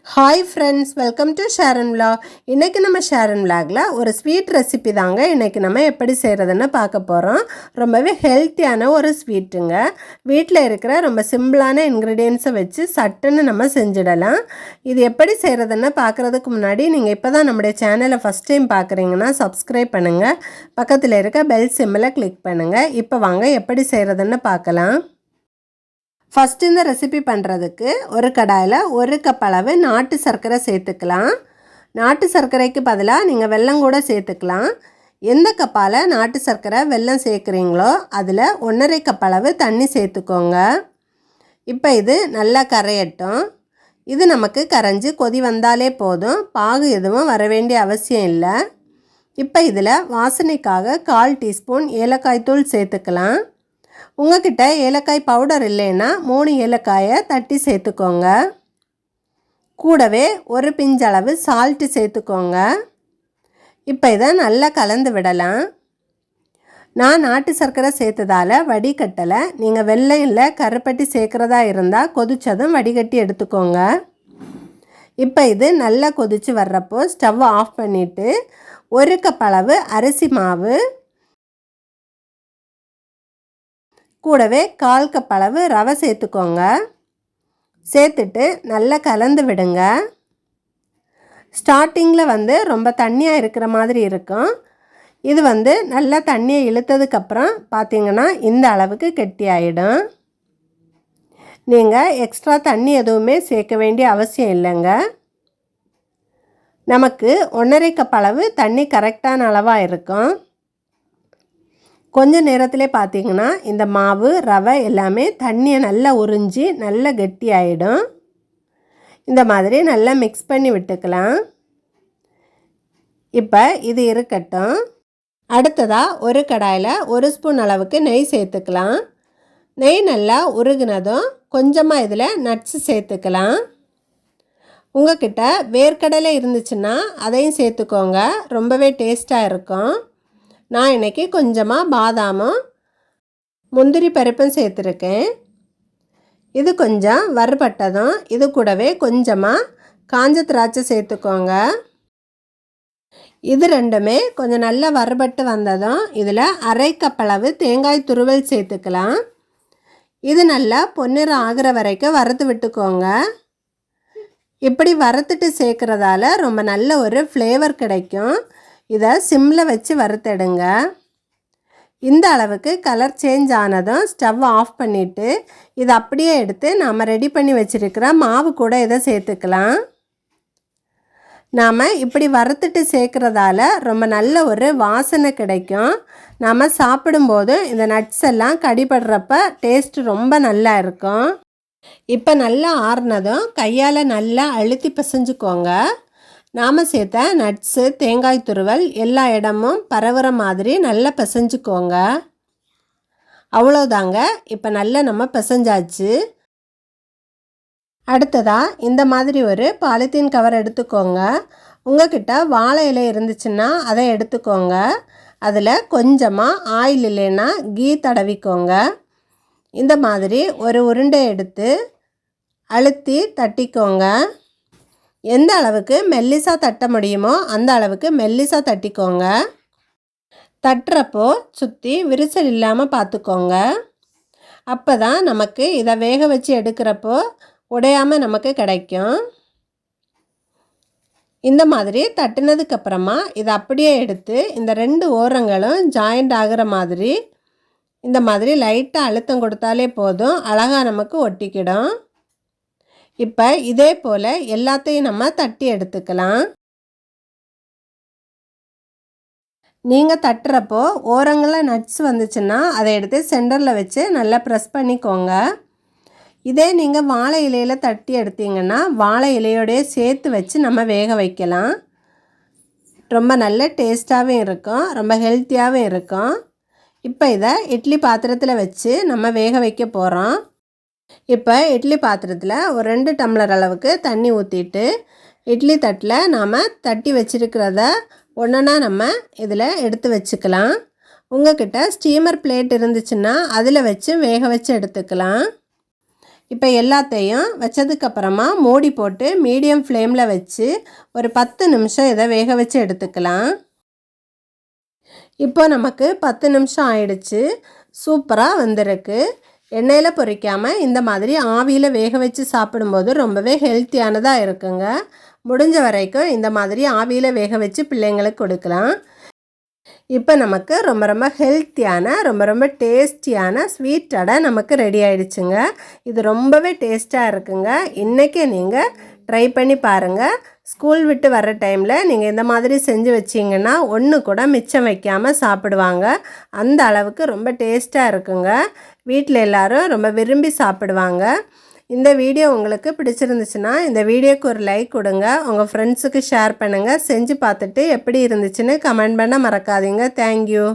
Hi friends, welcome to Sharon vlog. இன்றைக்கி நம்ம ஷேரன் விலாகில் ஒரு ஸ்வீட் ரெசிபி தாங்க இன்றைக்கி நம்ம எப்படி செய்கிறதுன்னு பார்க்க போகிறோம். ரொம்பவே ஹெல்த்தியான ஒரு ஸ்வீட்டுங்க. வீட்டில் இருக்கிற ரொம்ப சிம்பிளான இன்க்ரீடியன்ஸை வச்சு சட்டுன்னு நம்ம செஞ்சிடலாம். இது எப்படி செய்கிறதுன்னு பார்க்குறதுக்கு முன்னாடி நீங்கள் இப்போ தான் நம்முடைய சேனலை ஃபஸ்ட் டைம் பார்க்குறீங்கன்னா சப்ஸ்கிரைப் பண்ணுங்கள். பக்கத்தில் இருக்க பெல் சிம்மில் கிளிக் பண்ணுங்கள். இப்போ வாங்க எப்படி செய்கிறதுன்னு பார்க்கலாம். ஃபஸ்ட்டு இந்த ரெசிபி பண்ணுறதுக்கு ஒரு கடாயில் 1 கப் அளவு நாட்டு சர்க்கரை சேர்த்துக்கலாம். நாட்டு சர்க்கரைக்கு பதிலாக நீங்கள் வெல்லம் கூட சேர்த்துக்கலாம். எந்த கப்பால் நாட்டு சர்க்கரை வெல்லம் சேர்க்குறீங்களோ அதில் 1.5 கப் அளவு தண்ணி சேர்த்துக்கோங்க. இப்போ இது நல்லா கரையட்டும். இது நமக்கு கரைஞ்சி கொதி வந்தாலே போதும், பாகு எதுவும் வர வேண்டிய அவசியம் இல்லை. இப்போ இதில் வாசனைக்காக 1/4 டீஸ்பூன் ஏலக்காய் தூள் சேர்த்துக்கலாம். உங்கள்கிட்ட ஏலக்காய் பவுடர் இல்லைன்னா 3 ஏலக்காயை தட்டி சேர்த்துக்கோங்க. கூடவே ஒரு பிஞ்சளவு சால்ட்டு சேர்த்துக்கோங்க. இப்போ இதை நல்லா கலந்து விடலாம். நான் நாட்டு சர்க்கரை சேர்த்ததால் வடிகட்டலை. நீங்கள் வெல்லம் இல்லை கருப்பட்டி சேர்க்குறதா இருந்தால் கொதிச்சதும் வடிகட்டி எடுத்துக்கோங்க. இப்போ இது நல்லா கொதித்து வர்றப்போ ஸ்டவ் ஆஃப் பண்ணிவிட்டு 1 கப் அளவு அரிசி மாவு, கூடவே 1/4 கப் அளவு ரவை சேர்த்துக்கோங்க. சேர்த்துட்டு நல்லா கலந்து விடுங்க. ஸ்டார்டிங்கில் ரொம்ப தண்ணியாக இருக்கிற மாதிரி இருக்கும். இது நல்லா தண்ணியை இழுத்ததுக்கப்புறம் பார்த்திங்கன்னா இந்த அளவுக்கு கெட்டியாயிடும். நீங்கள் எக்ஸ்ட்ரா தண்ணி எதுவுமே சேர்க்க வேண்டிய அவசியம் இல்லைங்க. நமக்கு 1.5 கப் அளவு தண்ணி கரெக்டான அளவாக இருக்கும். கொஞ்ச நேரத்திலே பார்த்திங்கன்னா இந்த மாவு ரவை எல்லாமே தண்ணியை நல்லா உறிஞ்சி நல்லா கெட்டியாயிடும். இந்த மாதிரி நல்லா மிக்ஸ் பண்ணி விட்டுக்கலாம். இப்போ இது இருக்கட்டும். அடுத்ததாக ஒரு கடாயில் 1 ஸ்பூன் அளவுக்கு நெய் சேர்த்துக்கலாம். நெய் நல்லா உருகுனதும் கொஞ்சமாக இதில் நட்ஸு சேர்த்துக்கலாம். உங்கள்கிட்ட வேர்க்கடலை இருந்துச்சுன்னா அதையும் சேர்த்துக்கோங்க, ரொம்பவே டேஸ்ட்டாக இருக்கும். நான் இன்றைக்கி கொஞ்சமாக பாதாமும் முந்திரி பருப்பும் சேர்த்துருக்கேன். இது கொஞ்சம் வறுபட்டதும் இது கூடவே கொஞ்சமாக காஞ்ச திராட்சை சேர்த்துக்கோங்க. இது ரெண்டுமே கொஞ்சம் நல்லா வறுபட்டு வந்ததும் இதில் 1/2 கப் அளவு தேங்காய் துருவல் சேர்த்துக்கலாம். இது நல்லா பொன்னிறம் ஆகிற வரைக்கும் வறுத்து விட்டுக்கோங்க. இப்படி வறுத்துட்டு சேர்க்குறதால ரொம்ப நல்ல ஒரு ஃப்ளேவர் கிடைக்கும். இதை சிம்மில் வச்சு வறுத்தெடுங்க. இந்த அளவுக்கு கலர் சேஞ்ச் ஆனதும் ஸ்டவ் ஆஃப் பண்ணிவிட்டு இதை அப்படியே எடுத்து நாம் ரெடி பண்ணி வச்சுருக்கிற மாவு கூட இதை சேர்த்துக்கலாம். நாம் இப்படி வறுத்துட்டு சேர்க்குறதால ரொம்ப நல்ல ஒரு வாசனை கிடைக்கும். நாம் சாப்பிடும்போது இந்த நட்ஸ் எல்லாம் கடிபடுறப்ப டேஸ்ட் ரொம்ப நல்லா இருக்கும். இப்போ நல்லா ஆறுனதும் கையால் நல்லா அழுத்தி பிசைஞ்சுக்கோங்க. நாம் சேர்த்த நட்ஸு தேங்காய் துருவல் எல்லா இடமும் பரவுற மாதிரி நல்லா பிசைஞ்சுக்கோங்க. அவ்வளோதாங்க. இப்போ நல்லா நம்ம பிசைஞ்சாச்சு. அடுத்ததாக இந்த மாதிரி ஒரு பாலித்தீன் கவர் எடுத்துக்கோங்க. உங்கள்கிட்ட வாழை இலை இருந்துச்சுன்னா அதை எடுத்துக்கோங்க. அதில் கொஞ்சமாக ஆயில் இல்லைன்னா கீ தடவிக்கோங்க. இந்த மாதிரி ஒரு உருண்டை எடுத்து அழுத்தி தட்டிக்கோங்க. எந்த அளவுக்கு மெல்லிசாக தட்ட முடியுமோ அந்த அளவுக்கு மெல்லிசாக தட்டிக்கோங்க. தட்டுறப்போ சுற்றி விரிசல் இல்லாமல் பார்த்துக்கோங்க. அப்போ தான் நமக்கு இதை வேக வச்சு எடுக்கிறப்போ உடையாமல் நமக்கு கிடைக்கும். இந்த மாதிரி தட்டினதுக்கப்புறமா இதை அப்படியே எடுத்து இந்த 2 ஓரங்களும் ஜாயிண்ட் ஆகிற மாதிரி இந்த மாதிரி லைட்டாக அழுத்தம் கொடுத்தாலே போதும், அழகாக நமக்கு ஒட்டிக்கிடும். இப்போ இதே போல் எல்லாத்தையும் நம்ம தட்டி எடுத்துக்கலாம். நீங்கள் தட்டுறப்போ ஓரங்களில் நட்ஸ் வந்துச்சுன்னா அதை எடுத்து சென்டரில் வச்சு நல்லா ப்ரெஸ் பண்ணிக்கோங்க. இதே நீங்கள் வாழை இலையில் தட்டி எடுத்தீங்கன்னா வாழை இலையோடையே சேர்த்து வச்சு நம்ம வேக வைக்கலாம். ரொம்ப நல்ல டேஸ்ட்டாகவும் இருக்கும், ரொம்ப ஹெல்த்தியாகவும் இருக்கும். இப்போ இதை இட்லி பாத்திரத்தில் வச்சு நம்ம வேக வைக்க போகிறோம். இப்போ இட்லி பாத்திரத்தில் ஒரு 2 டம்ளர் அளவுக்கு தண்ணி ஊற்றிட்டு இட்லி தட்டில் நாம் தட்டி வச்சுருக்கிறத ஒன்றா நம்ம இதில் எடுத்து வச்சுக்கலாம். உங்கள்கிட்ட ஸ்டீமர் பிளேட் இருந்துச்சுன்னா அதில் வச்சு வேக வச்சு எடுத்துக்கலாம். இப்போ எல்லாத்தையும் வச்சதுக்கப்புறமா மூடி போட்டு மீடியம் ஃப்ளேமில் வச்சு ஒரு 10 நிமிஷம் இதை வேக வச்சு எடுத்துக்கலாம். இப்போ நமக்கு 10 நிமிஷம் ஆயிடுச்சு. சூப்பராக வந்திருக்கு. எண்ணெயில் பொரிக்காமல் இந்த மாதிரி ஆவியில் வேக வச்சு சாப்பிடும்போது ரொம்பவே ஹெல்த்தியானதாக இருக்குங்க. முடிஞ்ச வரைக்கும் இந்த மாதிரி ஆவியில் வேக வச்சு பிள்ளைங்களுக்கு கொடுக்கலாம். இப்போ நமக்கு ரொம்ப ரொம்ப ஹெல்த்தியான ரொம்ப டேஸ்டியான ஸ்வீட் அடை நமக்கு ரெடி ஆகிடுச்சுங்க. இது ரொம்பவே டேஸ்ட்டாக இருக்குங்க. இன்றைக்கி நீங்கள் ட்ரை பண்ணி பாருங்கள். ஸ்கூல் விட்டு வர்ற டைமில் நீங்கள் இந்த மாதிரி செஞ்சு வச்சிங்கன்னா ஒன்று கூட மிச்சம் வைக்காமல் சாப்பிடுவாங்க. அந்த அளவுக்கு ரொம்ப டேஸ்ட்டாக இருக்குங்க. வீட்டில் எல்லோரும் ரொம்ப விரும்பி சாப்பிடுவாங்க. இந்த வீடியோ உங்களுக்கு பிடிச்சிருந்துச்சுன்னா இந்த வீடியோக்கு ஒரு லைக் கொடுங்க. உங்கள் ஃப்ரெண்ட்ஸுக்கு ஷேர் பண்ணுங்கள். செஞ்சு பார்த்துட்டு எப்படி இருந்துச்சுன்னு கமெண்ட் பண்ண மறக்காதீங்க. தேங்க்யூ.